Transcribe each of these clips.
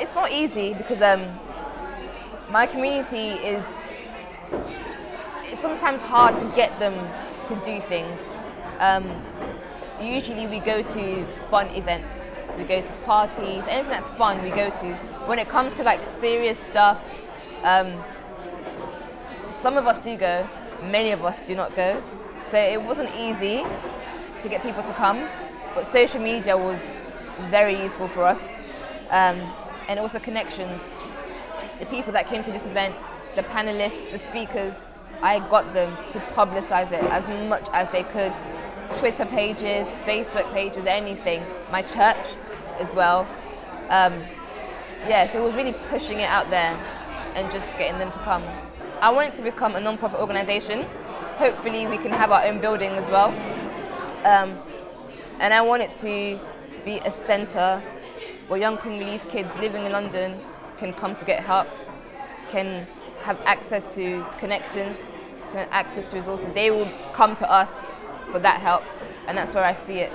It's not easy because my community is, it's sometimes hard to get them to do things. Usually we go to fun events, we go to parties, anything that's fun we go to. When it comes to like serious stuff, some of us do go, many of us do not go. So it wasn't easy to get people to come, but social media was very useful for us. And also connections. The people that came to this event, the panelists, the speakers, I got them to publicize it as much as they could. Twitter pages, Facebook pages, anything. My church as well. So it was really pushing it out there and just getting them to come. I want it to become a non-profit organization. Hopefully we can have our own building as well. And I want it to be a center where young Congolese kids living in London can come to get help, can have access to connections, can have access to resources. They will come to us for that help, and that's where I see it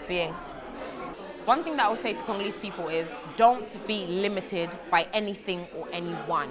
being. One thing that I would say to Congolese people is don't be limited by anything or anyone.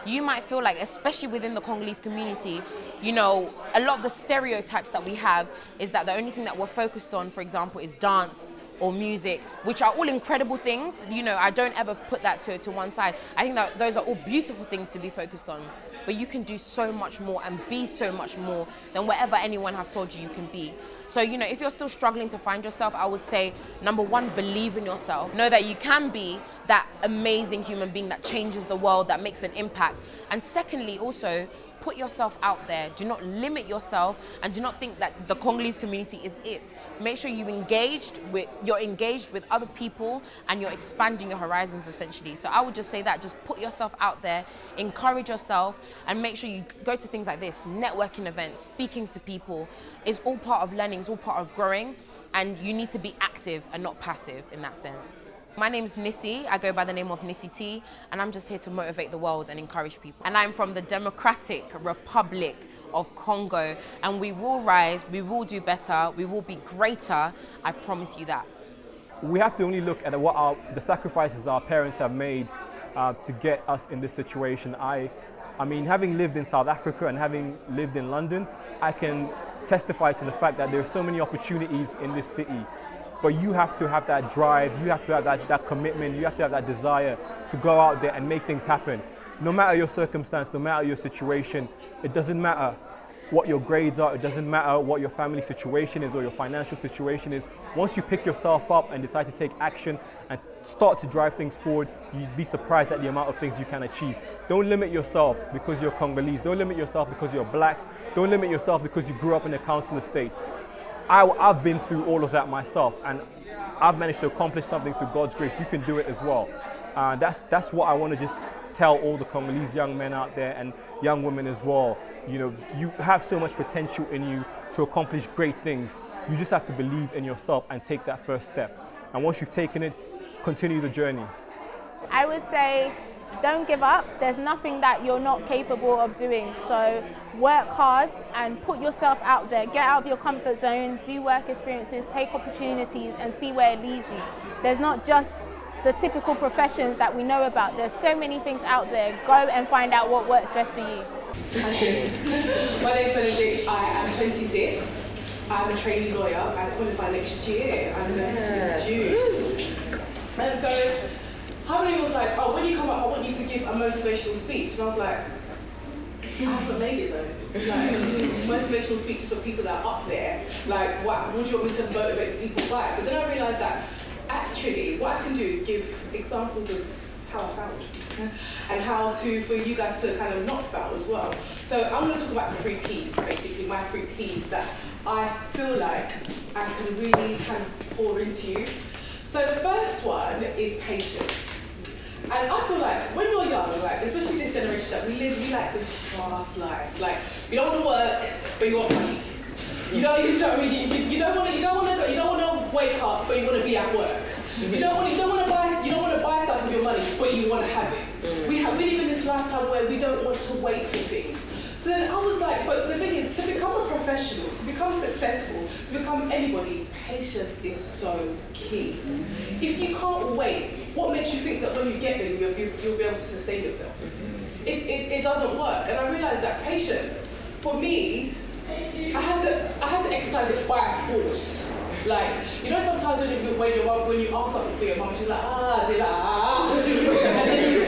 You might feel like, especially within the Congolese community, you know, a lot of the stereotypes that we have is that the only thing that we're focused on, for example, is dance or music, which are all incredible things. You know, I don't ever put that to one side. I think that those are all beautiful things to be focused on. But you can do so much more and be so much more than whatever anyone has told you can be. So, you know, if you're still struggling to find yourself, I would say, number one, believe in yourself. Know that you can be that amazing human being that changes the world, that makes an impact. And secondly, also, put yourself out there. Do not limit yourself and do not think that the Congolese community is it. Make sure you're engaged with other people and you're expanding your horizons essentially. So I would just say that, just put yourself out there, encourage yourself, and make sure you go to things like this, networking events, speaking to people is all part of learning, is all part of growing, and you need to be active and not passive in that sense. My name's Nissi, I go by the name of Nissi T, and I'm just here to motivate the world and encourage people. And I'm from the Democratic Republic of Congo, and we will rise, we will do better, we will be greater, I promise you that. We have to only look at the sacrifices our parents have made to get us in this situation. I mean, having lived in South Africa and having lived in London, I can testify to the fact that there are so many opportunities in this city. But you have to have that drive, you have to have that commitment, you have to have that desire to go out there and make things happen. No matter your circumstance, no matter your situation, it doesn't matter what your grades are, it doesn't matter what your family situation is or your financial situation is. Once you pick yourself up and decide to take action and start to drive things forward, you'd be surprised at the amount of things you can achieve. Don't limit yourself because you're Congolese. Don't limit yourself because you're black. Don't limit yourself because you grew up in a council estate. I've been through all of that myself, and I've managed to accomplish something through God's grace. You can do it as well. That's what I want to just tell all the Congolese young men out there and young women as well. You know, you have so much potential in you to accomplish great things. You just have to believe in yourself and take that first step. And once you've taken it, continue the journey. I would say, don't give up. There's nothing that you're not capable of doing. So work hard and put yourself out there. Get out of your comfort zone, do work experiences, take opportunities and see where it leads you. There's not just the typical professions that we know about. There's so many things out there. Go and find out what works best for you. My name's Benedict. I am 26. I'm a trainee lawyer. I qualify next year. I'm going to June. And so Harmony was like, oh, when you come up, I want you to give a motivational speech. And I was like, I haven't made it though. Like, motivational speeches for people that are up there. Like, what do you want me to motivate people by? But then I realised that actually, what I can do is give examples of how I failed. And how for you guys to kind of not fail as well. So I'm going to talk about the 3 Ps, basically, my 3 Ps that I feel like I can really kind of pour into you. So the first one is patience. And I feel like when you're young, like especially this generation that we like this fast life. Like you don't want to work, but you want money. You know what I mean? You don't want to wake up, but you want to be at work. You don't want to buy stuff with your money, but you want to have it. We live in this lifetime where we don't want to wait for things. So then I was like, but the thing is, to become a professional, to become successful, to become anybody, patience is so key. If you can't wait what makes you think that when you get there, you'll be able to sustain yourself? It doesn't work. And I realised that patience, for me, I had to exercise it by force. Like, you know, sometimes when you ask something for your mum, she's like, and then you